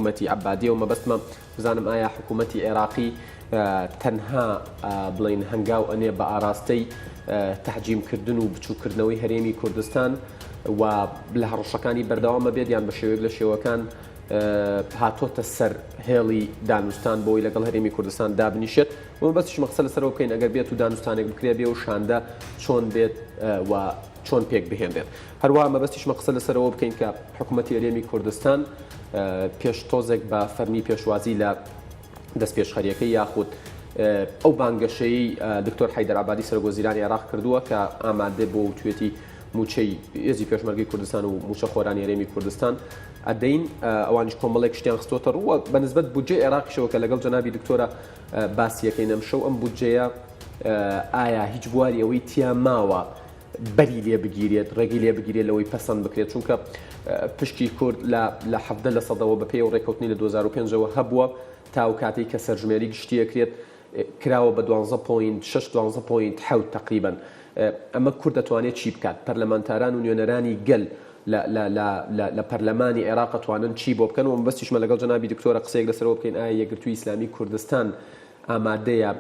حکوومەتی عەبادیە و مەبەستمە بزانم ئایا حکوومەتی عێراقی تەنها بڵین هەنگاو ئەنێ بە ئاراستەی تەحجیمکردن و بچووکردنەوەی هەرێمی کوردستان و لە هەڕەشەکانی بەردەوامە بێت یان بە شێوەیەک لە شێوەکان هاتۆتە سەر هێڵی دانوستان بۆی لەگەڵ هەرێمی کوردستان دابنیشێت و بەسش مەقسە لەسەرەوە بکەین ئەگەر بێت و دانوستانێک بکرێ بێ و شاندا چۆن بێت و چۆن پێک بهێنرێت هەروەها مەبەستیش مەقسە لەسەرەوە بکەین کە حکوومەتی هەرێمی کوردستان پێش تۆزێک بە فەرمی پێشوازی لە دەست پێشخەریەکەی یاخود ئەو بانگەشەی دکتۆر حەیدەر عەبادی سەرۆکوەزیرانی عێراق کردووە کە ئامادە بۆ توێتی موچەی هێزی پێشمەرگەی کوردستان و موچە خۆرانی هەرێمی کوردستان ئەدەین ئەوانش کۆمەڵێک شتیان خستۆتە ڕووە بەنسبەت بودجێ عێراقیشەوە کە لەگەڵ جەنابی دکتۆرە باسیەکەی نەمشەو ئەم بودجەیە ئایا هیچ بواری ئەوەی تیا ماوە بەری لێ بگیرێت ڕێگی لێ بگیرێت لەوەی پەسەند بکرێت چونکە پشتی کورد لە 17% بە پێی و ڕێکەوتنی لە 2005ەوە هەبووە تا و کاتێک کە سەرژمێری گشتیەکرێت کراوە بە 12.6 تقریبا ئەمە کورد دەتوانێت چی بکات پەرلەمانتاران و نوێنەرانی گەل لە پەرلەمانی عێراق توانن چی بۆ بکەن و بەستیشمە لەگەڵ جەنابی دکتۆرە قسەیەک لەسەرەوە بکەین ئایا یەکگرتووی ئیسلامی کوردستان ئامادەیە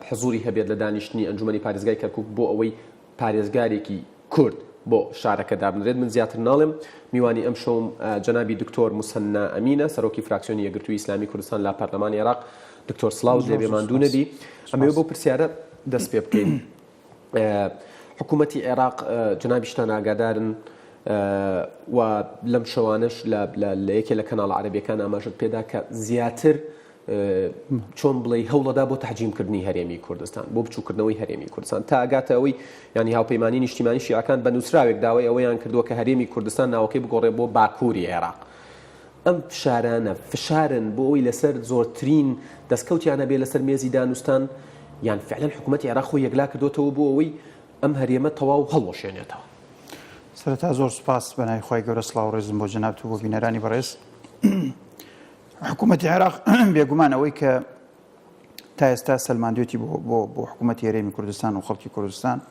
حزوری هەبێت لە دانیشتنی ئەنجومەنی پارێزگای کەرکووک بۆ ئەوەی پارێزگارێکی کورد بۆ شارەکە دابنرێت من زیاتر ناڵێم میوانی ئەم شەوم جەنابی دکتۆر موسەنا ئەمینە سەرۆکی فراکسیۆنی یەکگرتووی ئیسلامی کوردستان لە پەرلەمانی عێراق دکتۆر سڵاو لێبێ ماندوو نەبی ئەمەوێ بۆ پرسیارە دەست پێ بکەین حکوومەتی عێراق جەنابی شتان ئاگادارن و لەم شەوانش لە یەکێ لە کەناڵە عەرەبیەکان ئاماژت پێدا کە زیاتر چۆن بڵێ هەوڵەدا بۆ تەحجیمکردنی هەرێمی کوردستان بۆ بچووکردنەوەی هەرێمی کوردستان تا ئاگاتە ئەوەی ینی هاوپەیمانی نیشتیمانی شیعەکان بە نووسراوێک داوای ئەوەیان کردووە کە هەرێمی کوردستان ناوەکەی بگۆڕێ بۆ باکووری عێراق ئەم فشارانە فشارن بۆ ئەوی لەسەر زۆرترین دەستکەوتیانە بێ لەسەر مێزی دانوستان یان فعلا حکوومەتی عێراق خۆی یەکلا کردوتەوە بۆ ئەوەی ئەم هەرێمە تەواو هەڵوەشێنێتەوە سەرەتا زۆر سوپاس بەنای خۆی گەورە سڵاو و ڕێزم بۆ جەنابەت و بۆ بینەرانی بەڕێز حکوومەتی عێراق بێگومان ئەوەی کە تا ئێستا سەلماندوێتی بۆ حکوومەتی هەرێمی کوردستان و خەڵکی کوردستان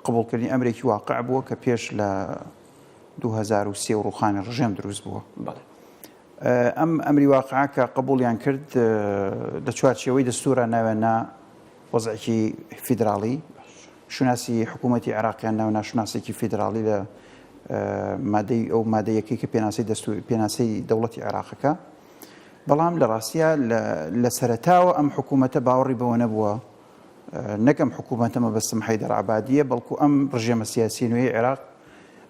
قبولکردنی ئەمرێکی واقع بووە کە پێش لە 2003 و ڕوخانی ڕژێم دروست بووە ئەم ئەمری واقعا کە قبولیان کرد لە چوارچێوەی دەستورە ناوێنە وەزعێکی فیدراڵی شوناسی حکوومەتی عێراقیان ناونا شوناسێکی فیدراڵی لە مادەی ئەو مادەیەکەی کە پێناسەی دەوڵەتی عێراقەکە بەڵام لە ڕاستیە لە سەرەتاوە ئەم حکوومەتە باوەڕی بەوە نەبووە نەک ئەم حکوومەتە مەبەستم حەیدەر عەبادیە بەڵکو ئەم ڕژێمە سیاسی نوێی عێراق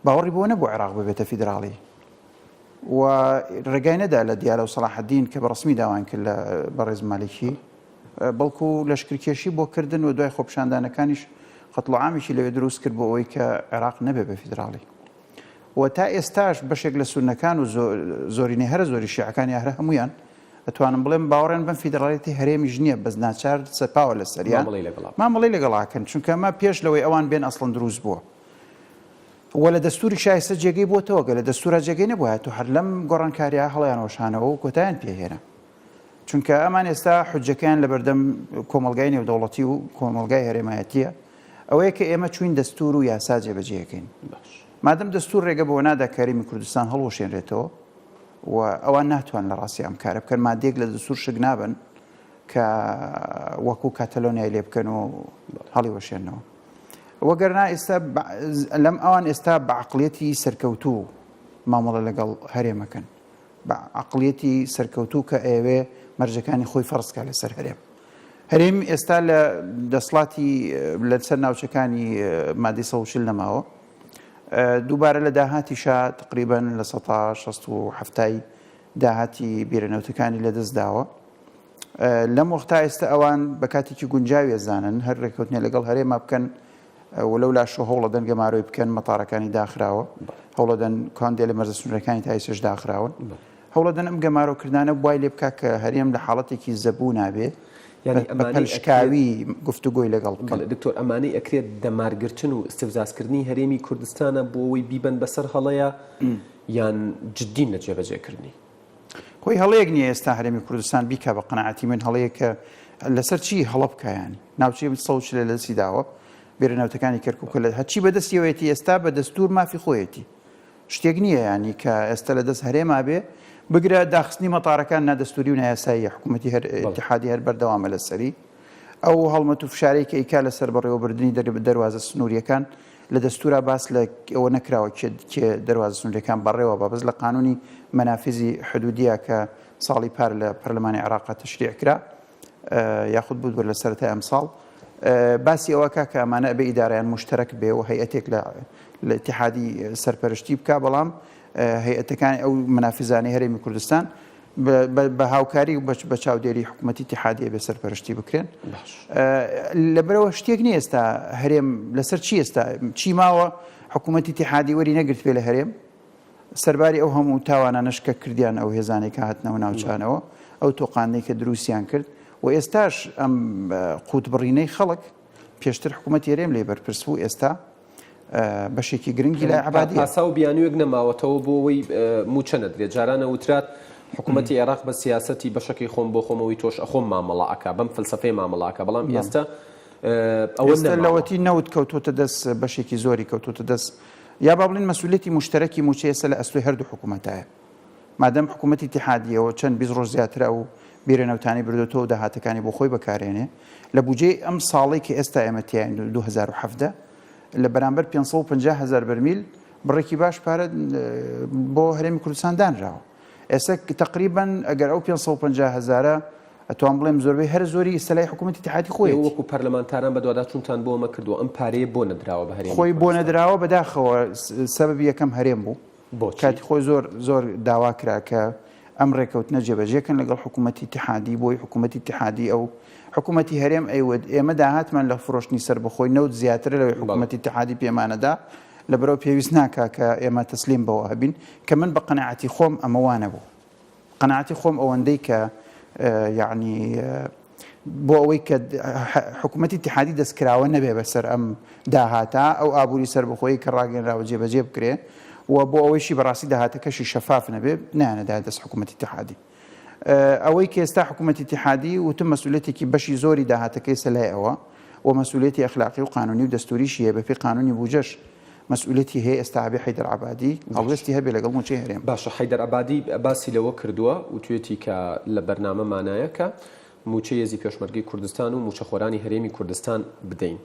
باوەڕی بەوە نەبوو عێراق ببێتە فیدراڵی و ڕێگای نەدا لە دیارە و سەلاحەدین کە بەڕسمی داوان کرد لە بەڕێز مالکی بەڵکو لەشکرکێشی بۆ کردن و دوای خۆپشاندانەکانیش خەتڵعامیشی لەوێ دروست کرد بۆ ئەوەی کە عێراق نەبێ بە فیدراڵی و تا ئێستاش بەشێک لە سونەکان و زۆرینەی هەرە زۆری شیعەکانی هەرە هەمویان ئەتوانم بڵێم باوەڕێن بەم فیدراڵیەتی هەرێمیش نییە بەس ناچار سەپاوە لە سەریان مامەڵەی لەگەڵاکەن چونکە ئەمە پێش لەوەی ئەوان بێن ئەسڵەن دروست بووە وە لە دەستوری شایستە جێگەی بۆتەوە گە لە دەستورە جێگەی نەبووە تو هەر لەم گۆڕانکاریە هەڵیان وەشانەوە و کۆتاییان پێهێنا چونکە ئەمان ئێستا حجەکەیان لە بەردەم کۆمەلگای نێودەوڵەتی و کۆمەلگای هەرێمایەتیە ئەوەیە کە ئێمە چوین دەستور و یاسا جێبەجێەکەین مادەم دەستور ڕێگە بۆ نادا کەریمی کوردستان هەڵوەشێنرێتەوە و ئەوان ناتوان لە ڕاستی ئەم کارە بکەن مادێک لە دەستور شک نابن کە وەکو کاتەلۆنیای لێ بکەن و هەڵی وەشێنەوە وەگەرنا ئێستا لەم ئەوان ئێستا بە عەقڵیەتی سەرکەوتوو مامەڵە لەگەڵ هەرێمەکەن بە عەقڵیەتی سەرکەوتوو کە ئێوێ مەرجەکانی خۆی فەرزکە لەسەر هەرێم ئێستا لە دەسڵاتی لەسەر ناوچەکانی مادەی 140 نەماوە دووبارە لە داهاتیشا تقریبا لە 1960 داهاتی بیرەنەوتەکانی لەدەست داوە لەم وەختا ئێستا ئەوان بە کاتێکی گونجاوی ئەزانن هەر ڕێکەوتنێ لەگەڵ هەرێما بکەن وەلەو لاشۆ هەوڵەدەن گەمارۆی بکەن مەتاڕەکانی داخراوە هەوڵەدەن کاندێ لە مەرزە سنوورەکانی تایسش داخراون هەوڵەدەن ئەم گەمارۆکردانە وای لێ بکات کە هەرێم لە حاڵەتێکی زەبوو نابێت پەلشکاوی گفتوگۆی لەگەڵ بکەن دکتۆر ئەمانەی ئەکرێت دەمارگرتن و استفزازکردنی هەرێمی کوردستانە بۆ ئەوەی بیبەن بەسەر هەڵەیە یان جددین لە جێبەجێکردنی خۆی هەڵەیەک نییە ئێستا هەرێمی کوردستان بیکە بە قەنەعەتی من هەڵەیە کە لەسەر چی هەڵە بکایانی ناوچەی سەوچ لە دەستی داوە بیرەنەوتەکانی کەرکووکە لە هەچی بەدەستیەوەیەتی ئێستا بە دەستور مافی خۆیەتی شتێک نییە ینی کە ئێستا لە دەست هەرێما بێ بگرە داخستنی مەتارەکان نادەستوری و نایاسایی حکوومەتی اتحادی هەر بەردەوامە لەسەری ئەو هەڵمەت و فشارێکی ئەیکا لەسەر بەڕێوەبردننی دەواازە سنووریەکان لە دەستورا باس لە ئەوە نەکراوە کێ دەواازە سنووریەکان بەڕێوە بەبز لە قانونی مەنافیزی حدودیە کە ساڵی پار لە پەرلەمانی عێراق تەشریع کرا یاخود بود لە سەرەتای ئەم ساڵ باسی ئەوەکە کە ئەمانە بە ئیدارەیان مشترک بێ و هەیئەتێک لە اتحادی سەرپەرشتی بکە بەڵام هەیئەتەکانی ئەو منافزانەی هەرێمی کوردستان بە هاوکاری و بە چاودێری حکوومەتی اتحادیە بێ سەرپەرشتی بکرێن لەبەرەوە شتێک نیە ئێستا هەرێم لەسەر چی ئێستا چی ماوە حکوومەتی اتحادی وەری نەگرت پێ لە هەرێم سەرباری ئەو هەموو تاوانانەشکە کردیان ئەو هێزانێکە هاتنەوە ناوچانەوە ئەو تۆقانەی کە دروستیان کرد و ئێستاش ئەم قوتبڕینەی خەڵک پێشتر حکوومەتی هەرێم لێ بەرپرس بوو ئێستا بەشێکی گرنگی لای عەبادی پاسا و بیانوێک نەماوەتەوە بۆ ئەوەی موچە نەدرێت جارانە وترات حکوومەتی عێراق بە سیاسەتی بەشەکەی خۆم بۆ خۆمەوەی تۆش ئەخۆم مامەڵەکە بەم فلسفەی مامەڵاکە بەڵام ئێستا ئەوەستە لەوەتی نەوت کەوتۆتە دەست بەشێکی زۆری کەوتۆتە دەست یا با بڵین مەسئولێتی مشتەرەکی موچەیەسە لە ئەستۆی هەردوو حکوومەتایە مادەم حکوومەتی اتحادیەوە چەند 20 ڕۆژ زیاترە و بیرەنەوتانی بردوێتەوە و داهاتەکانی بۆ خۆی بەکارێنێ لە بودجێ ئەم ساڵی کە ئێستا ئێمە تیاین 2017 لە بەرامبەر 550,000 بەرمیل بڕێکی باش پارە بۆ هەرێمی کوردستان دانراوە ئێستا تقریبا ئەگەر ئەو 550,000 ئەتوان بڵێم زۆربەی هەر زۆری ئیسلای حکوومەتی اتحادی خۆی وەکو پەرلەمانتاران بە دووادات چونتان بۆ ئەمە کردووە ئەم پارەیە بۆ نەدراوە بە هەرێمی خۆی بۆ نەدراوە بەداخەوە سەبەبی یەکەم هەرێم بوو کاتی خۆی زۆر داوا کرا کە ئەم ڕێکەوتنە جێبەجێکن لەگەڵ حکوومەتی اتحادی بۆی حکوومەتی اتحادی ئەو حکوومەتی هەرێم ئەیوە ئێمە داهاتمان لە فرۆشتنی سەربەخۆی نەوت زیاتر لەوەی حکوومەتی اتحادی پێمانەدا لەبەرەوە پێویست ناکا کە ئێمە تەسلیم بەوە هەبین کە من بە قەناعەتی خۆم ئەمەوانە بوو قەناعەتی خۆم ئەوەندەی کە یعنی بۆ ئەوەی کە حکوومەتی اتحادی دەستکراوە نەبێ بەسەر ئەم داهاتە ئەو ئابووری سەربەخۆیی کە ڕاگەنراوە جێبەجێ بکرێ و بۆ ئەوەیشی بەڕاستی داهاتەکەشی شەفاف نەبێ نانەدا دەست حکوومەتی اتحادی ئەوەی کە ئێستا حکوومەتی اتحادی وتم مەسئولێتێکی بەشی زۆری داهاتەکەی سەلای ئەوە و مەسئولێتی ئەخلاقی و قانونی و دەستوریشی هەیە بەپێی قانونی بوجەش مەسئولێتی هەیە ئێستا ئابێ حەیدەر عەبادی هەڵوێستی هەبێ لەگەڵ موچەی هەرێم باشە حەیدەر عەبادی باسی لەوە کردووە و توێتی کە لە بەرنامەمانایە کە موچەی هێزی پێشمەرگەی کوردستان و موچەخۆرانی هەرێمی کوردستان بدەین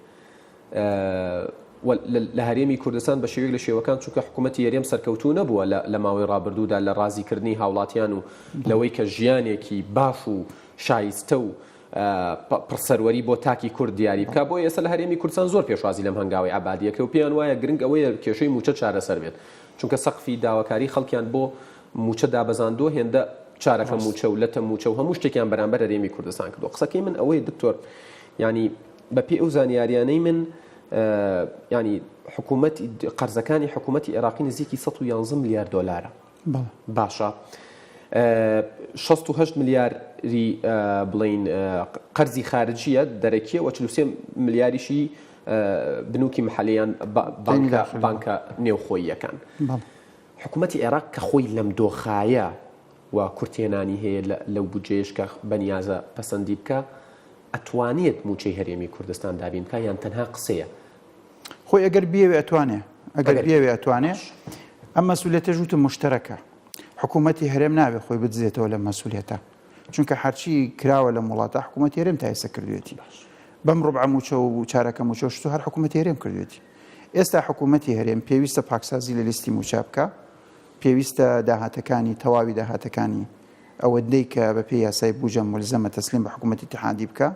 لە هەرێمی کوردستان بە شێوەیەک لە شێوەکان چونکە حکوومەتی هەرێم سەرکەوتوو نەبووە لە ماوەی ڕابردوودا لە ڕازیکردنی هاوڵاتیان و لەوەی کە ژیانێکی باش و شایستە و پرسەروەری بۆ تاکی کورد دیاری بکە بۆ ئێستا لە هەرێمی کوردستان زۆر پێشوازی لەم هەنگاوی عەبادیەکە و پێیان وایە گرنگ ئەوەیە کێشەی موچە چارەسەر بێت چونکە سەقفی داواکاری خەڵکیان بۆ موچە دابەزاندۆ هێندە چارەکە موچە و لەتە موچە و هەموو شتێکیان بەرامبەر هەرێمی کوردستان کردو قسەکەی من ئەوەی دکتۆر ینی بەپێی ئەو زانیاریانەی من ینی حکوومەتی قەرزەکانی حکوومەتی عێراقی نزیکی 111 میلیارد دۆلارە باشە 68 میلیاری بڵین قەرزی خارجیە دەرەکیە و 43 میلیاریشی بنووکی محەلیان بانکە نێوخۆییەکان حکوومەتی عێراق کە خۆی لەم دۆخایە و کورتێنانی هەیە لەو بودجێش کە بەنیازە پەسەندی بکە ئەتوانێت موچەی هەرێمی کوردستان دابین بکە یان تەنها قسەیە خۆی ئەگەر بیاوێ ئەتوانێ ئەگەر بیاوێ ئەتوانێ ئەم مەسئولێتە ژووتە مشتەرەکە حکوومەتی هەرێم نابێ خۆی بدزێتەوە لە مەسئولێتە چونکە هەرچی کراوە لە وڵاتە حکوومەتی هەرێم تا ئێستا کردوێتی بەم ڕوبع موچە و چارەکە موچە شتو هەر حکوومەتی هەرێم کردوێتی ئێستا حکوومەتی هەرێم پێویستە پاکسازی لە لیستی موچە بکە پێویستە داهاتەکانی تەواوی داهاتەکانی ئەوەندەی کە بەپێی یاسای بوجە ملزەمە تەسلیم بە حکوومەتی اتحادی بکە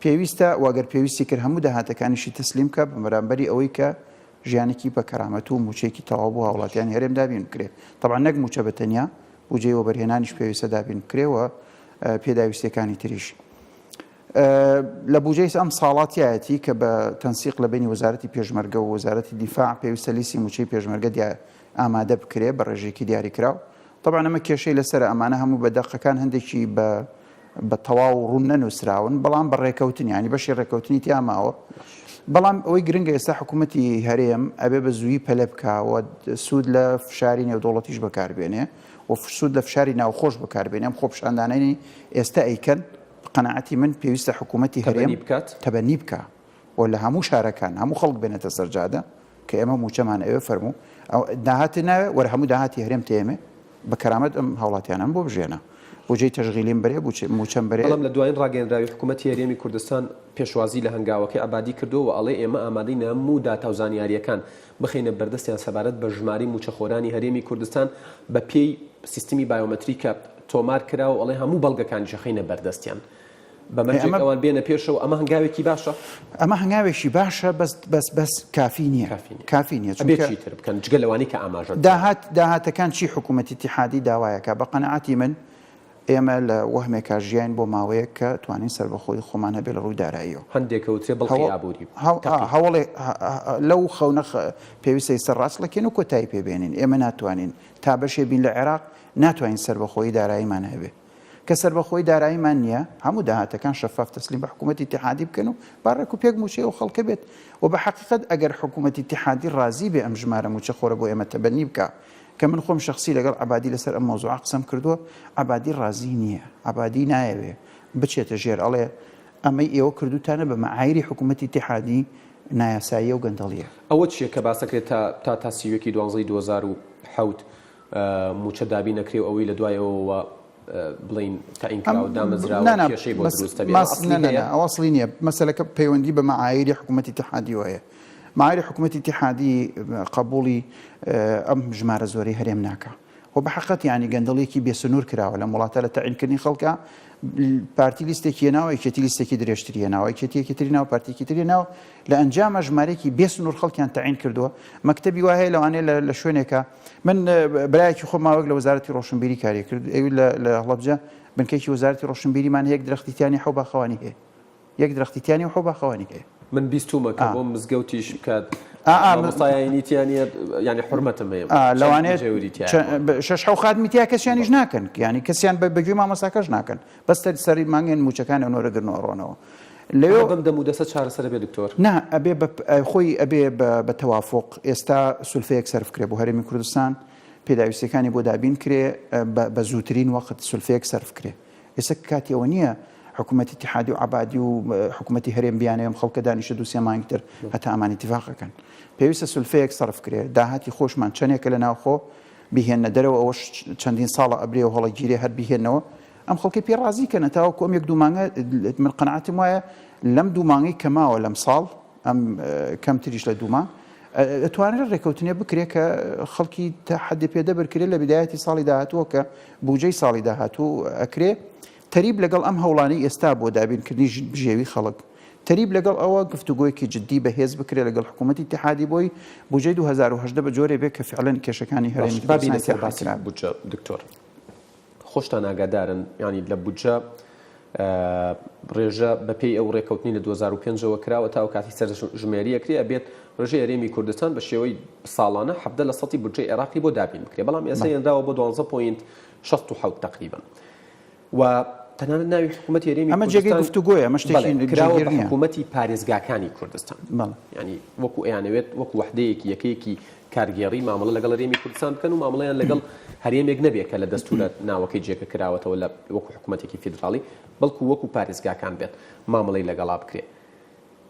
پێویستە واگەر پێویستی کرد هەموو داهاتەکانیشی تەسلیم کە بەرامبەری ئەوەی کە ژیانێکی بە کەرامەت و موچێکی تەواو بۆ هاوڵاتیانی هەرێم دابین بکرێ طبعا نەک موچە بەتەنیا بوجەی وەبەرهێنانیش پێویستە دابین بکرێەوە پێداویستەکانی تریش لە بوجەی ئەم ساڵاتیایەتی کە بە تەنسیق لە بینی وەزارەتی پێشمەرگە و وەزارەتی دیفاع پێویستە لیستی موچەی پێشمەرگە ئامادە بکرێ بە ڕێژێکی دیاری کراو طبعا ئەمە کێشەی لەسەر ئەمانە هەموو بە دەقەکان هەندێکی بە تەواو ڕوون نەنووسراون بەڵام بە ڕێکەوتنی ینی بەشی ڕێکەوتنی تیاماوە بەڵام ئەوەی گرنگە ئێستا حکوومەتی هەرێم ئەبێ بە زووی پەلە بکەوە سوود لە فشاری نێودوڵەتیش بەکاربێنێ و سوود لە فشاری ناوخۆش بەکاربێنێم خۆپشاندانانی ئێستا ئەیکەن قەناعەتی من پێویستە حکوومەتی هەرێم تەبەنی بکە و لە هەموو شارەکان هەموو خەڵک بێنێتە سەرجادە کە ئێمە موچەمان ئەوێ فەرموو ئەو داهاتی ناوێ وەرە هەموو داهاتی هەرێم تێمێ بە کەرامەت ئەم هاوڵاتیانان بۆ بژێنە بۆجێی تەژغیلیم برێ موچەم برێ. بەڵام لە دوایین ڕاگەیەنراوی حکوومەتی هەرێمی کوردستان پێشوازی لە هەنگاوەکەی ئابادی کردووە ئەڵێ ئێمە ئامادەین هەموو داتاوزانیاریەکان بخینە بەردەستیان سەبارەت بە ژماری موچەخۆرانی هەرێمی کوردستان بە پێی سیستمی بایۆمەتریکە تۆمار کراوە ئەڵێ هەموو بەڵگەکانی شەخینە بەردەستیان بەمەجێک ئەوان بێنە پێشەوە ئەمە هەنگاوێکی باشە ئەمە هەنگاوێکی باشە بەس کافی نییە کافی نییە بێتی تر بکەن جگە لەوانی کە ئاماژە داهاتەکان چی حکوومەتی اتحادی داوایەکە بە قەنەعاتی من ئێمە لە وەهمێکا ژیان بۆ ماوەیە کە توانین سەربەخۆی خۆمان هەبێ لە ڕووی داراییەوە هەندێکەوترێ بڵقی ئابووری هەوڵێ لەو خەونە پێویستە سەرڕاست لەکەن و کۆتایی پێبێنین ئێمە ناتوانین تا بەشێ بین لە عێراق ناتوانین سەربەخۆی داراییمان هەبێ کە سەربەخۆی داراییمان نییە هەموو داهاتەکان شەفاف تەسلیم بە حکوومەتی اتحادی بکەن و باڕێک و پێک موچەی و خەڵکە بێت و بە حەقیقەت ئەگەر حکوومەتی اتحادی ڕازی بێ ئەم ژمارە موچەخۆرە بۆ ئێمە تەبەنی بکە کە من خۆم شخصی لەگەڵ عبادی لەسەر ئەم مۆزوع قسەم کردووە عبادی ڕازی نییە عبادی نایەوێ بچێتە ژێر ئەڵێ ئەمەی ئێوە کردوتانە بە مەعایری حکوومەتی اتحادی نایاساییە و گەندەڵیە ئەوە چیە کە باسەکرێت تا سیوەکی 2007 موچە دابی نەکرێ و ئەوەی لە دوایەوە بڵین تاینکراوە دامەزراوە کێشەی بۆ دروستە بێت ئەوەسڵی نییە مەسەلەکە پەیوەندی بە مەعایری حکوومەتی اتحادی وایە معایری حکوومەتی اتحادی قبولی ئەم ژمارە زۆری هەرێم ناکە و بە حقیقەت یعنی گەندەڵێکی بێسنوور کراوە لە وڵاتە لە تەعینکردنی خەڵکە پارتی لیستێکی ناوە یەکێتی لیستێکی درێژتریە ناوە یەکێتیەکی تری ناو پارتیکی تری ناو لە ئەنجامە ژمارەیەکی بێسنوور خەڵکیان تەعین کردووە مەکتەبی وایە لەوانەیە لە شوێنێکە من برایەکی خۆم ماوەک لە وەزارەتی ڕۆشنبیری کاری کرد ئەوی لە هەڵەبجە بنکەی وەزارەتی ڕۆشنبیریمان هەیە درەختیتیانی حەو باخەوانی هەیە یەک درەختیتیانی حەو باخەوانی هەیە من بیستومە کە بۆ مزگەوتیش بکات مستایانیتیانە ینی حرمەتم هەیە لەوانێت شەش حەو خادمیتیا کەسیانیش ناکەن ینی کەسیان بەگوێ مامۆستاکەش ناکەن بەستە سەری مانگێن موچەکان ئەوەرەگرنەوە ڕۆنەوە لەوێ بەم دەمودەسە چارەسەر بێ دکتۆر نا ئەبێ خۆی ئەبێ بە تەوافق ئێستا سولفەیەک سەرفکرێ بۆ هەرێمی کوردستان پێداویستەکانی بۆ دابین کرێ بە زووترین وەقت سولفەیەک سەرفکرێ ئێستا کاتی ئەوە نییە حکوومەتی اتحادی و عبادی و حکوومەتی هەرێم بیانەیەم خەڵکە دانیشە دووسێ مانگتر هەتا ئەمان اتفاقەکەن پێویستە سولفەیەک سەرف کرێ داهاتی خۆشمان چەندێکە لە ناوخۆ بیهێنە دەرەوە ئەوەش چەندین ساڵە ئەبرێ و هەڵەگیرێ هەر بیهێنەوە ئەم خەڵکی پێ ڕازیکەنە تاوەکو ئەم یەک دوو مانگە من قەنەعەتم وایە لەم دوو مانگەی کەماوە لەم ساڵ ئەم کەمتریش لە دووما ئەتوانێت ڕێکەوتنێ بکرێت کە خەڵکی تا حەدی پێدەبرکرێت لە بدایەتی ساڵی داهاتووە کە بودجەی ساڵی داهاتوو ئەکرێ تەریب لەگەڵ ئەم هەوڵانی ئێستا بۆ دابینکردنی بژێوی خەڵک تەریب لەگەڵ ئەوە گفتوگۆیەکی جددی بەهێز بکرێت لەگەڵ حکوومەتی اتحادی بۆی بودجەی 2018 بە جۆرێ بێت کە فعلەن کێشەکانی هەرێمی کوردستان بودجە دکتۆر خۆشتان ئاگادارن ینی لە بودجە ڕێژە بەپێی ئەو ڕێکەوتنی لە 2005ەوە کراوە تا و کاتی سەرژمێریەکرێ ئەبێت ڕێژەی هەرێمی کوردستان بە شێوەی ساڵانە 17% بودجەی عێراقی بۆ دابین بکرێ بەڵام ئێستا هێنراوە بۆ 12.67 تقریبا و تەنانەت ناوی حکوومەتی هەرێمی ئەمە جێگەی گفتوگۆیە ئەمە شتێکی کراوە بە حکوومەتی پارێزگاکانی کوردستان ینی وەکو ئەیانەوێت وەکو وحدەیەکی یەکەیەکی کارگێڕی مامەڵە لەگەڵ هەرێمی کوردستان بکەن و مامەڵەیان لەگەڵ هەرێمێک نەبێت کە لە دەستورە ناوەکەی جێگە کراوەتەوە لە وەکو حکوومەتێکی فیدراڵی بەڵکو وەکو پارێزگاکان بێت مامەڵەی لەگەڵا بکرێت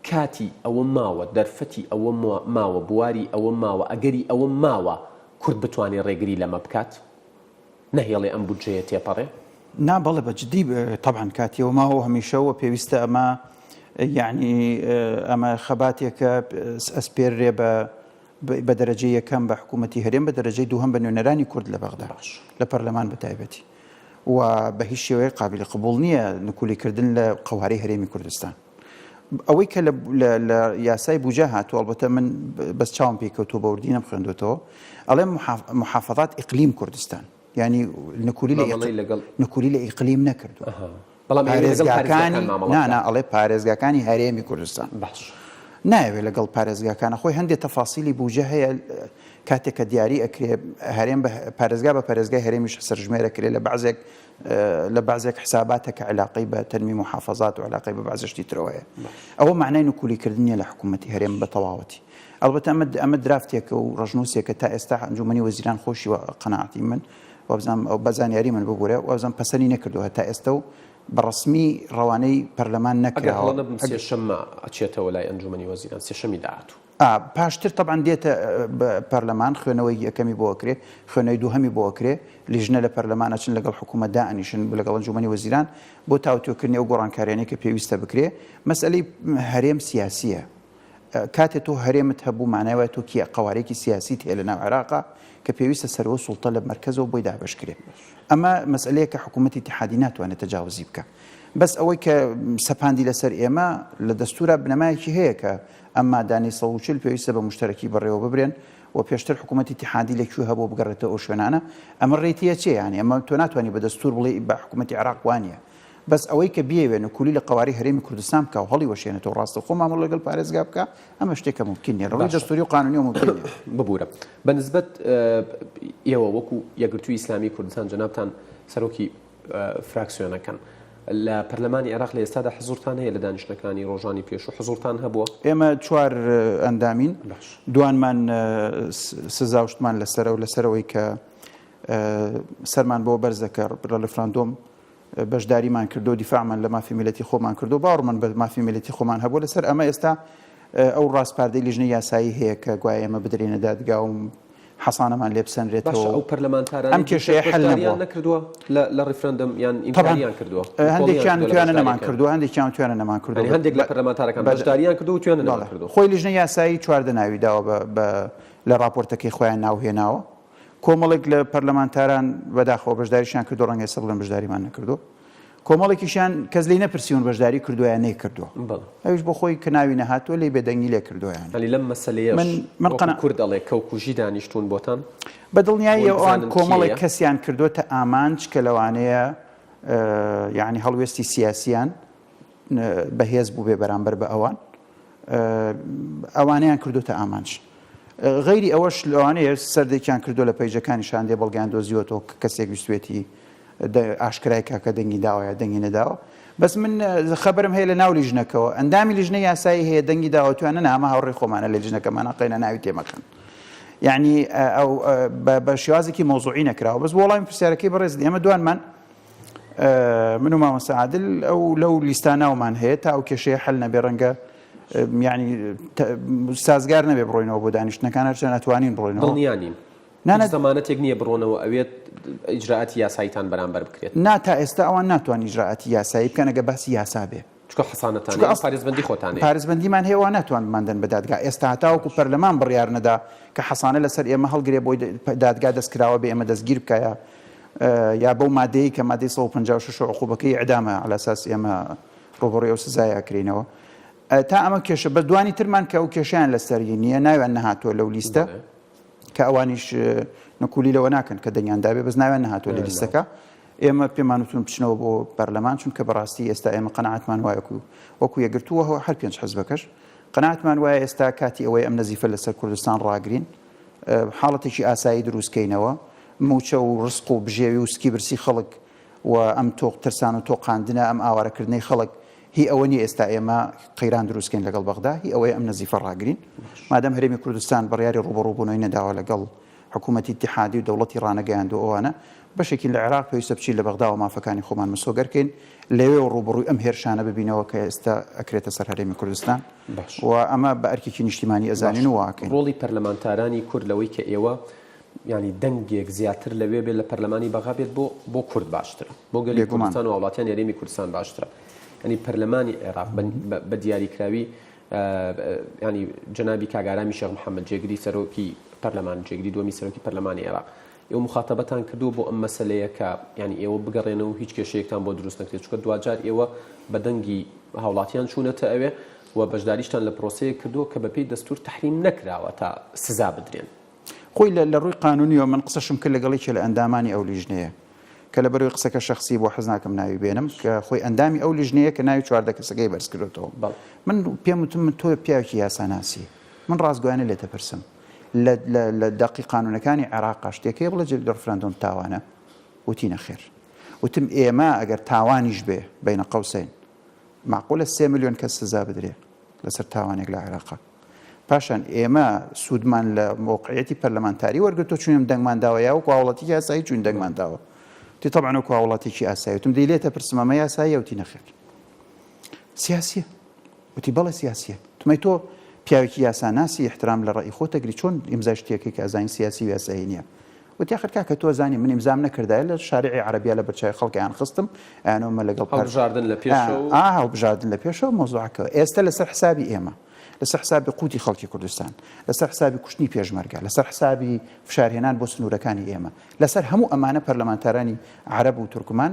کاتی ئەوە ماوە دەرفەتی ئەوە ماوە بواری ئەوە ماوە ئەگەری ئەوە ماوە کورد بتوانێت ڕێگری لەمە بکات نەهێڵێ ئەم بودجەیە تێپەڕێ نا بەڵێ بەجددی طبعا کاتیەوە ماوە هەمیشەوە پێویستە ئەمە یعنی ئەمە خەباتێکە ئەسپێرێ بە دەرەجەی یەکەم بە حکوومەتی هەرێم بە دەرەجەی دووهەم بە نوێنەرانی کورد لە بەغدا لە پەرلەمان بەتایبەتی و بە هیچ شێوەیە قابلی قبول نییە نکولیکردن لە قەوارەی هەرێمی کوردستان ئەوەی کە لە یاسای بوجە هاتووە ئەڵبەتە من بەس چاوم پێکەوتووە بە وردی نەمخوێندوێتەوە ئەڵێ محافظات ئیقلیم کوردستان یعنی نکولی لە ئیقلیم نەکردو ئەڵێ پارێزگاکانی هەرێمی کوردستان نایوێت لەگەڵ پارێزگاکانە خۆی هەندێک تەفاسیلی بوجە هەیە کاتێککە دیاری ئەکرێ هەرێم پارێزگا بە پارێزگای هەرێمیش سەرژمێرەکرێ لە بازێک حساباتەکە علاقەی بە تەنمی محافظات و علاقەی بە بازشتی ترەوەیە ئەوە معنای نکولیکردنیە لە حکوومەتی هەرێم بە تەواوەتی ئەلبەتە ئەمە درافتێکە و ڕژنووسێکە تا ئێستا ئەنجومەنی وەزیران خۆشی و قەناعەتی من بەزانیاری من ببوورە و ئەوزم پەسەنی نەکردووە تا ئێستا و بەڕسمی ڕەوانەی پەرلەمان نەکراوە سێشەممە ئەچێتەوە لای ئەنجومەنی وەزیران سێشەمی داهاتوو پاشتر طبعا دێتە پەرلەمان خوێنەوەی یەکەمی بۆکرێ خوێنەوەی دووهەمی بۆکرێ لیژنە لە پەرلەمانە چن لەگەڵ حکوومەتدا ئەنیشن لەگەڵ ئەنجومەنی وەزیران بۆ تاوتۆکردنی ئەو گۆڕانکاریانەی کە پێویستە بکرێ مەسئلەی هەرێم سیاسیە کاتێک تۆ هەرێمت هەبوو مانایوە تۆ کیە قوارێکی سیاسیت هەیە لە ناو عێراقا کە پێویستە سەرەوە سوڵتە لە مەرکەزەوە بۆی دابەشکرێ ئەمە مەسئلەیە کە حکوومەتی اتحادی ناتوانێت تەجاوزی بکە بەس ئەوەی کە سەپاندی لەسەر ئێمە لە دەستورە بنەمایەکی هەیە کە ئەمما دانی 140 پێویستە بە مشتەرەکی بەڕێوە ببرێن و پێشتر حکوومەتی اتحادی لەکوێ هەبوو بگەڕێتەوە ئەو شوێنانە ئەمە ڕێتیە چێ یانی ئەمە تۆ ناتوانانی بە دەستور بڵێ بە حکوومەتی عێراق وانە بەس ئەوەی کە بیاوێن و کولی لە قواری هەرێمی کوردستان بکە و هەڵی وەشێنێتەوە ڕاستە خۆ مامەڵ لەگەڵ پارێزگا بکە ئەمە شتێکە ممکن نیە ڕووی دەستوری و قانونی و ممکن نیە ببوورە بەنسبەت ئێوە وەکو یەکگرتووی ئیسلامی کوردستان جەنابتان سەرۆکی فراکسیۆنەکەن لە پەرلەمانی عێراق لە ئێستادا حزورتان هەیە لە دانیشتەکانی ڕۆژانی پێش و حزورتان هەبووە ئێمە چوار ئەندامین دوانمان سزاوشتمان لەسەر و لەسەرەوەی کە سەرمان بۆ بەرزەکە لە ڕفراندۆم بەشداریمان کردو دیفاعمان لە مافی میلەتی خۆمان کردو باوەڕمان بە مافی میلەتی خۆمان هەبوو لەسەر ئەمە ئێستا ئەو ڕاستپاردەی لیژنەی یاسایی هەیە کە گوایە ئێمە بدرێنە دادگا و حەسانەمان لێ بسەنرێتەوە ئەو پەرلەمانتاران ئەم کێشەیە حل نەبووە نەکردووە لە ڕفراندۆم یان ئیمکانیان کردووە هەندێکیان توانە نەمان کردو هەندێکیان توانە نەمان کردو هەندێک لە پەرلەمانتارەکان بەشداریان کردو و توانە نەمان کردو خۆی لیژنەی یاسایی چواردە ناوی داوە لە راپۆرتەکەی خۆیان ناوهێناوە کۆمەڵێک لە پەرلەمانتاران بەداخەوە بەشداریشان کردو ڕەنگە سە بڵێن بەشداریمان نەکردو کۆمەڵێکیشان کەس لی نەپرسیون بەشداری کردویان نەیکردووە ئەوش بۆ خۆی کە ناوی نەهاتوە لێ بێدەنگی لێ کردویان لەم مەسەلەیە من کورد دەڵێ کەوکوژی دانیشتون بۆتان بە دڵنیایی ئەوان کۆمەڵێک کەسیان کردوتە ئامانج کە لەوانەیە یعنی هەڵوێستی سیاسیان بەهێز بوو بێ بەرامبەر بە ئەوانیان کردوتە ئامانج غەیری ئەوەش لەوانەیە سەردێکیان کردو لە پەیجەکانیشان دێ بەڵگیان دۆزیوەتەوە کەسێک ویستوێتی ئاشکرای کاکە دەنگی داوایە دەنگی نەداوە بەس من خەبەرم هەیە لە ناو لیژنەکەەوە ئەندامی لیژنەی یاسایی هەیە دەنگی داوەتوانە نامە هاوڕێ خۆمانە لە لیژنەکەمانە قەینە ناوی تێمەکەن یعنی ئەو بە شێوازێکی مۆزوعی نەکراوە بەس وەڵامی پرسیارەکەی بەڕێز ئێمە دوانمان من و مامۆستا عادل ئەو لەو لیستاناومان هەیە تا ئەو کێشەیە حل نەبێ ڕەنگە یعنی سازگار نەبێ بڕۆینەوە بۆ دانیشتنەکان هەرچە ناتوانین بڕۆینەوە دڵنیانین زەمانەتێک نییە بڕۆنەوە ئەوێت ئیجراعاتی یاساییتان بەرامبەر بکرێت تا ئێستا ئەوان ناتوان ئیجراعاتی یاسایی بکەن ئەگە باسی یاسا بێ چکە حەسانەتان پارێزبەندی خۆتانێ پارێزبەندیمان هەیە وا ناتوان بماندن بە دادگا ئێستا هەتاوەکو پەرلەمان بڕیار نەدا کە حەسانە لەسەر ئێمە هەڵگرێ بۆی دادگا دەستکراوە بێ ئێمە دەستگیر بکایە یا بەو مادەی کە مادەی 156 عقوبەکەی ئەعدامە على ئەساس ئێمە ڕۆبەڕۆی ئەو سزای ئەکرێنەوە تا ئەمە کێشە بە دوانی ترمان کە ئەو کێشیان لەسەری نییە ناویان نەهاتووە لەو لیستە کە ئەوانیش نەکولی لەوە ناکەن کە دەنگیان دابێ بەس ناویان نەهاتووە لە لیستەکە ئێمە پێمان وتون بچنەوە بۆ پەرلەمان چونکە بەڕاستی ئێستا ئێمە قەناعەتمان وایە وەکو یەکگرتووە هەر 5 حزبەکەش قەناعەتمان وایە ئێستا کاتی ئەوەی ئەم نەزیفە لەسەر کوردستان ڕاگرین حاڵەتێکی ئاسایی دروستکەینەوە موچە و ڕسق و بژێوی و سکی برسی خەڵک و ئەم تۆق ترسان و تۆقاندنە ئەم ئاوارەکردنەی خەڵک هی ئەوە نیە ئێستا ئێمە قەیران دروستکەین لەگەڵ بەغدا هی ئەوەیە ئەم نەزیفە ڕاگرین مادەم هەرێمی کوردستان بڕیاری ڕوبەڕووبوونەوەی نەداوە لەگەڵ حکوومەتی اتحادی و دەوڵەتی ڕانەگەیاندووە ئەوانە بەشێکی لە عێراق پێویستە بچین لە بەغدا و مافەکانی خۆمان مسۆگەرکەین لەوێ و ڕوبەڕووی ئەم هێرشانە ببینەوە کە ئێستا ئەکرێتە سەر هەرێمی کوردستان و ئەمە بە ئەرکێکی نیشتیمانی ئەزانین و واکەین ڕۆڵی پەرلەمانتارانی کورد لەوەی کە ئێوە ینی دەنگێک زیاتر لەوێ بێت لە پەرلەمانی بەغا بێت بۆ کورد باشترە بۆ گەلی کوردستان و وڵاتیان هەرێمی کوردستان باشترە ینی پەرلەمانی عێراق بە دیاریکراوی ینی جەنابی کاگارامی شێخ محەممەد جێگری سەرۆکی پەرلەمان جێگری دووەمی سەرۆکی پەرلەمانی عێراق ئێوە مخاتەبەتان کردو بۆ ئەم مەسەلەیە کە ینی ئێوە بگەڕێنەوە هیچ کێشەیەکتان بۆ دروست نەکرێت چکە دوجار ئێوە بە دەنگی هاوڵاتیان چوونەتە ئەوێ و بەشداریشتان لە پرۆسەیە کردو کە بەپێی دەستور تەحریم نەکراوە تا سزا بدرێن خۆی لە ڕووی قانونیەوە من قسەشم کرد لەگەڵێکی لە ئەندامانی ئەو لیژنەیە کە لە بەروی قسەکە شخصی بۆ حەز ناکەم ناوی بێنم کە خۆی ئەندامی ئەو لیژنەیە کە ناوی چواردە کەسەکەی بەرز کردوتەوە من پێم وتم من تۆ پیاوێکی یاساناسی من ڕاستگویانە لێتە پرسم لە دەقی قانونەکانی عێراق شتێکەیە بڵێ لە ڕفراندۆم تاوانە وتی نەخێر وتم ئێمە ئەگەر تاوانیش بێ بینە قەوسین معقولە 3 ملیۆن کەس سزا بدرێ لەسەر تاوانێک لە عێراق پاشان ئێمە سوودمان لە موقعیەتی پەرلەمانتاری وەرگرتۆ چونیم دەنگمان داوە وەکو هاوڵاتێکی یاسایی چون دەنگمان داوە تی طبعا وەکو هاوڵاتێکی ئاسایی وتم دەی لێتە پرسمەمە یاساییە وتی نەخێر سیاسیە وتی بەڵێ سیاسیە تومەی تۆ پیاوێکی یاساناسی احترام لە ڕێی خۆتەگری چۆن ئیمزای شتێکی کە ئەزانی سیاسی و یاسایی نییە وتی آخر کاکە تۆ زانی من ئیمزام نەکردایە لە شارعی عەرەبیا لە بەرچاوی خەڵکیان خستم ئەیانەوە لەگەڵ هەڵبژاردن لە پێشەوە هەڵبژاردن لە پێشەوە مۆزوعەکەەوە ئێستا لەسەر حسابی ئێمە لەسەر حسابی قوتی خەڵکی کوردستان لەسەر حسابی کوشتنی پێشمەرگە لەسەر حسابی فشارهێنان بۆ سنوورەکانی ئێمە لەسەر هەموو ئەمانە پەرلەمانتارانی عەرەب و تورکمان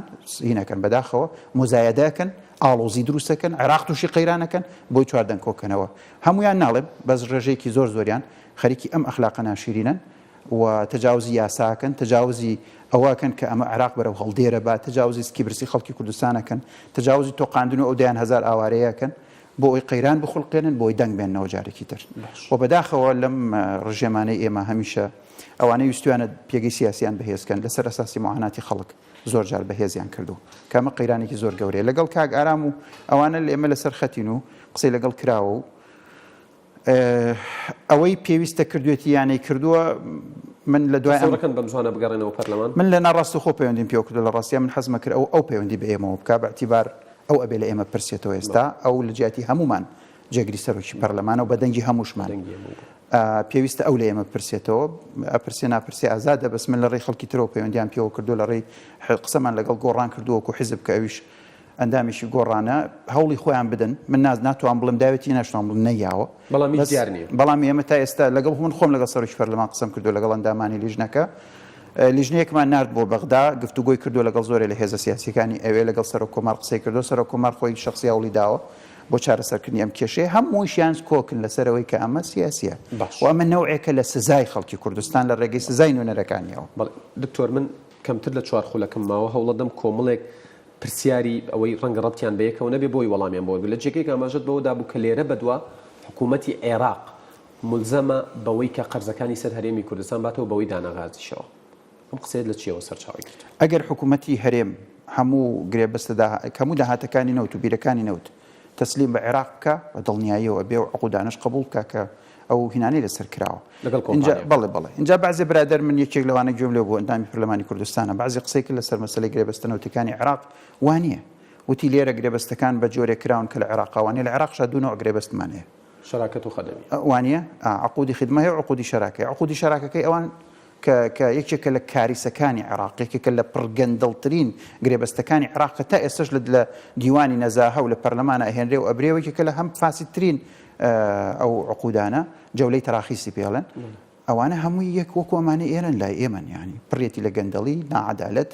هینەکەن بەداخەوە مزایەدەکەن ئاڵۆزی دروستەکەن عێراق تووشی قەیرانەکەن بۆی چواردەن کۆکەنەوە هەمویان ناڵێ بەس ڕێژەیەکی زۆریان خەریکی ئەم ئەخلاقە ناشرینن و تجاوزی یاساکەن تجاوزی ئەوەکەن کە ئەمە عێراق بەرەو هەڵدێرە با تجاوزی سکیبرسی خەڵکی کوردستانەکەن تجاوزی تۆقااندن و ئەو دەیان هزار ئاوارەیەکەن بۆ ئەوی قەیران بخڵقێنن بۆی دەنگ بێنەوە جارێکی تر و بەداخەوە لەم ڕژێمانەی ئێمە هەمیشە ئەوانەی ویستویانە پێگەی سیاسیان بەهێزکەن لەسەر ئەساسی معاناتی خەڵک زۆر جار بەهێزیان کردو کامە قەیرانێکی زۆر گەورەیە لەگەڵ کاک ئارام و ئەوانە لە ئێمە لەسەر خەتین و قسەی لەگەڵ کراوە و ئەوەی پێویستە کردوێتی یانەی کردووە من لە دوای ئەمەکەن بەمزوانە بگەڕێنەوە پەرلەمان من لە ناڕاستی خۆ پەیوەندیم پێ کردو لە ڕاستیە من حەزمە کرد ئەو پەیوەندی بە ئێمەوە بکە بەعتیبار ئەو ئەبێ لە ئێمە پرسێتەوە ئێستا ئەو لە جیاتی هەمومان جێگری سەرۆکی پەرلەمانە و بەدەنگی هەمووشمان پێویستە ئەو لە ئێمە پرسێتەوە ئەپرسێ ناپرسێ ئازادە بەس من لە ڕێی خەڵکی ترەوە پەیوەندیان پێوە کردو لە ڕێی قسەمان لەگەڵ گۆڕان کردووەکو حیزب کە ئەویش ئەندامێکی گۆڕانە هەوڵی خۆیان بدەن من ناتوان بڵم داوێتی ناشتوان بڵم نەیاوە بەڵام ئێمە تا ئێستا لەگەڵ من خۆم لەگەڵ سەرۆکی پەرلەمان قسەم کردو لەگەڵ ئەندامانی لیژنەکە لیژنەیەکمان نرد بۆ بەغدا گفتوگۆی کردو لەگەڵ زۆرێ لە هێزە سیاسیەکانی ئەوێ لەگەڵ سەرۆک کۆمار قسەی کردو سەرۆک کۆمار خۆی شخصی هەوڵی داوە بۆ چارەسەرکردنی ئەم کێشەیە هەموویشیان کۆکن لەسەرەوەی کە ئەمە سیاسیە و ئەمە نەوعێکە لە سزای خەڵکی کوردستان لە ڕێگەی سزای نوێنەرەکانیەوە دکتۆر من کەمتر لە 4 خولەکەم ماوە هەوڵەدەم کۆمەڵێک پرسیاری ئەوەی ڕەنگە ڕەبتیان بەیەکەوە نەبێ بۆی وەڵامیان بۆ لە جێگەیەک ئاماژەت بەوەدا بوو کە لێرە بەدووە حکوومەتی عێراق ملزەمە بەوەی کە قەرزەکانی سەر هەرێمی کوردستان باتەوە بەوەی دانەغازیشەوە ئەم قسەیە لە چیەوە سەرچاوی کرد ئەگەر حکوومەتی هەرێم هەموو گرێبەستەدا هەموو داهاتەکانی نەوت و بیرەکانی نەوت تەسلیم بە عێراق بکە بە دڵنیاییەوە بێ و عقودانش قبول بکە کە ئەو هینانەی لەسەر کراوە بەڵێ اینجا بعضی برادر من یەکێک لەوانە گوێم لێ بۆ ئەندامی پەرلەمانی کوردستانە بعضی قسەی کرد لەسەر مەسەلەی گرێبەستنەوتەکانی عێراق وانییە وتی لێرە گرێبەستەکان بە جۆرێک کراون کە لە عێراقاوانێ لە عێراق شادوونەوە گرێبەستمان هەیە شراکەت و خەدەمی وانییە عقودی خدمە هەیە و عقودی شەراکە عقودی شەراکەکەی ئەوان کە یەکێکە لە کاریسەکانی عێراق یەکێکە لە پڕگەندەڵترین گرێبەستەکانی عێراق تا ئێستش لە دیوانی نەزاهە و لە پەرلەمانە ئەهێنرێ و ئەبرێوەیەکێکە لە هەم فاسیدترین ئەو عقودانە جەولەی تەراخیسی پێڵێن ئەوانە هەمووی یەک وەکو ئەمانە ئێرن لای ئێمە ینی پڕێتی لە گەندەڵی ناعەدالەت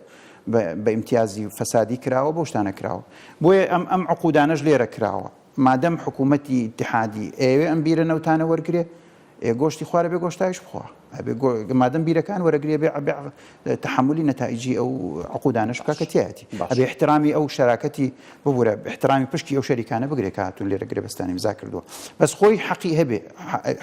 بە ئیمتیازی فەسادی کراوە بۆ شتانە کراوە بۆیە ئەم عقودانەش لێرە کراوە مادەم حکوومەتی اتحادی ئێوێ ئەم بیرە نەوتانە وەرگێ گۆشتی خوارە بێ گۆشتایش بخوا مادەم بیرەکان وەرەگرێ بێ تحملی نەتائیجی ئەو عقودانش بکە کە تایەتی ئەبێ احترامی ئەو شەراکەتی ببورە احترامی پشتی ئەو شەریکانە بگرێ کە هاتوون لێرە گرێبەستانی امزا کردووە بەس خۆی حەقی هەبێ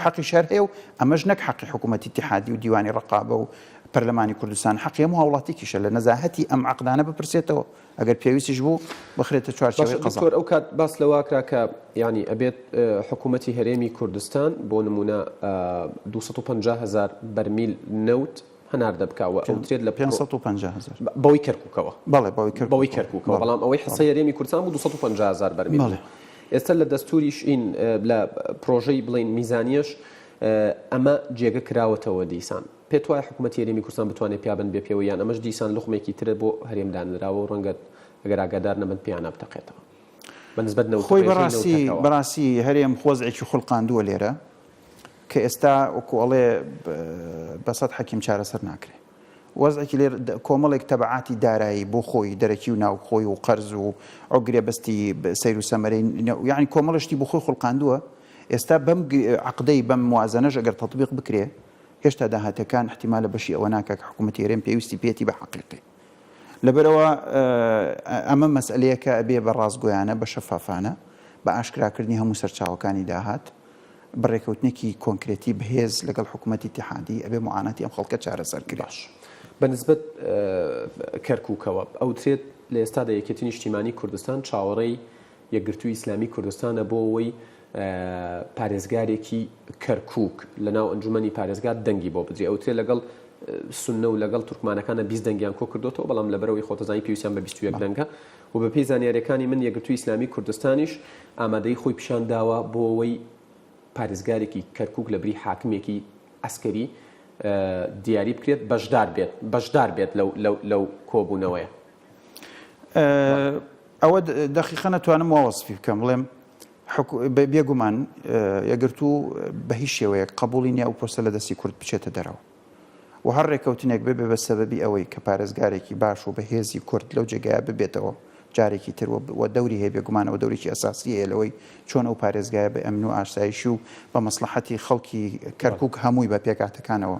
حەقی شار هەیە و ئەمەش نەک حەقی حکوومەتی اتحادی و دیوانی ڕقابە و پەرلەمانی کوردستان حەقی هەموو هاوڵاتێکیشە لە نەزاهەتی ئەم عقدانە بپرسێتەوە ئەگەر پێویستیش بوو بخرێتە چوارچێوەی قەزا ئەو کات باس لەوا کرا کە یعنی ئەبێت حکوومەتی هەرێمی کوردستان بۆ نمونە 250,000 بەرمیل نەوت هەنار دەبکاوە ئەوترێت لە 550,000 بەوەی کەرکووکەوە بەڵێ بەوەی کەرکووکەوە بەڵام ئەوەی حسە هەرێمی کوردستان بوو 250,000 بەرمیل ئێستا لە دەستوریش این لە پرۆژەی بڵین میزانیەش ئەمە جێگە کراوەتەوە دیسان پێت وایە حکوومەتی هەرێمی کوردستان بتوانێت پیابن بێ پێوە یان ئەمەش دیسان لوقمێکی ترە بۆ هەرێمدانراوە و ڕەنگە ئەگەر ئاگادار نەبن پیانە بتەقێتەوە بەنسبەت خۆی بەڕاستی هەرێم خۆزێکی خوڵقاندووە لێرە کە ئێستا وەکوڵێ بەسەد حەکیم چارەسەر ناکرێ وەزێکی لێر کۆمەڵێک تەبعاتی دارایی بۆ خۆی دەرەکی و ناوخۆی و قەرز و ئەو گرێبەستی سەیر و سەمەرەی یعنی کۆمەڵشتی بۆ خۆی خوڵقاندووە ئێستا بەم عقدەی بەم موازنەش ئەگەر تەطبیق بکرێ هێشتا داهاتەکان احتیمالە بەشی ئەوە ناکە کە حکوومەتی هەرێم پێویستی پێێتی بە حەقیقی لەبەرەوە ئەمە مەسئلەیەکە ئەبێ بە ڕاستگۆیانە بە شەفافانە بە ئاشکراکردنی هەموو سەرچاوەکانی داهات بەڕێکەوتنێکی کۆنکرێتی بەهێز لەگەڵ حکوومەتی اتحادی ئەبێ معاناتی ئەم خەڵکە چارەسەر کرێ بەنسبەت کەرکووکەوە ئەوترێت لە ئێستادا یەکێتی نیشتیمانی کوردستان چاوەڕێی یەکگرتووی ئیسلامی کوردستانە بۆ ئەوەی پارێزگارێکی کەرکووک لە ناو ئەنجومەنی پارێزگار دەنگی بۆ بدرێ ئەوترێت لەگەڵ سونە و لەگەڵ تورکمانەکانە 20 دەنگیان کۆ کردوتەوە بەڵام لەبەرەوەی خۆتەزانی پێویستیان بە 21 دەنگە و بە پێی زانیاریەکانی من یەکگرتووی ئیسلامی کوردستانیش ئامادەی خۆی پیشان داوە بۆ ئەوەی پارێزگارێکی کەرکووک لە بری حاکمێکی ئەسکەری دیاری بکرێت بەشدار بێت لەو کۆبوونەوەیە. ئەوە دقیقا نەتوانم وەوەسفی بکەم بڵێم بێگومان یەگرتو بە هیچ شێوەیە قبولی نییە و پرسە لە دەستی کورد بچێتە دەرەوە و هەر ڕێکەوتنێک بێ بە سەبەبی ئەوەی کە پارێزگارێکی باش و بەهێزی کورد لەو جێگایە ببێتەوە جارێکی تر و دەوری هەیە بێگومانەوە دەورێکی ئەساسی هەیە لەوەی چۆن ئەو پارێزگایە بە ئەمن و ئاسایشی و بە مەسلحەتی خەڵکی کەرکووک هەمووی بە پێکاتەکانەوە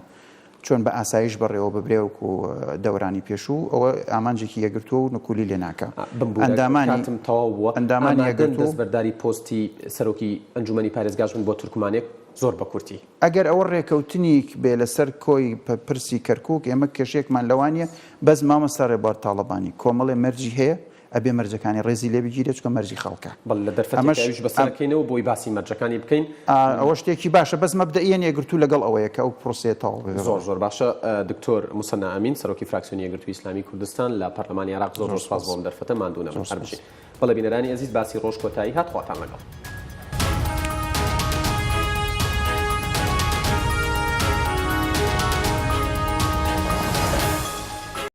چۆن بە ئاسایش بەڕێوە ببرێوک و دەورانی پێشوو ئەوە ئامانجێکی یەگرتووە و نکولی لێ ناکە. ئەندامانی تەواو ئەندامانی یەگرتووە دەستبەرداری پۆستی سەرۆکی ئەنجومەنی پارێزگاژن بۆ تورکمانێک زۆر بە کورتی. ئەگەر ئەوە ڕێکەوتنی بێ لەسەر کۆی پرسی کەرکووک ئێمە کێشێکمان لەوانە بەس مامەستا ڕێبوار تاڵەبانی کۆمەڵێ مەرجی هەیە ئەبێ مەرجەکانی ڕێزی لێ بگیرێت چکە مەرجی خەڵکە لە دەرفەتەکەویش بەسەرکەینەوە بۆی باسی مەرجەکانی بکەین. ئەوە شتێکی باشە بەس مەبدەئیەن یەگرتوو لەگەڵ ئەوەیە کە ئەو پرۆسەیە تەواو بێت. زۆر باشە. دکتۆر موسەنا ئەمین سەرۆکی فراکسیۆنی یەکگرتووی ئیسلامی کوردستان لە پەرلەمانی عێراق زۆر سپاس بۆم دەرفەتە ماندوو نەبوون. بەڵێ بینەرانی ئەزیز باسی ڕۆژ کۆتایی هات خواتان لەگەڵ.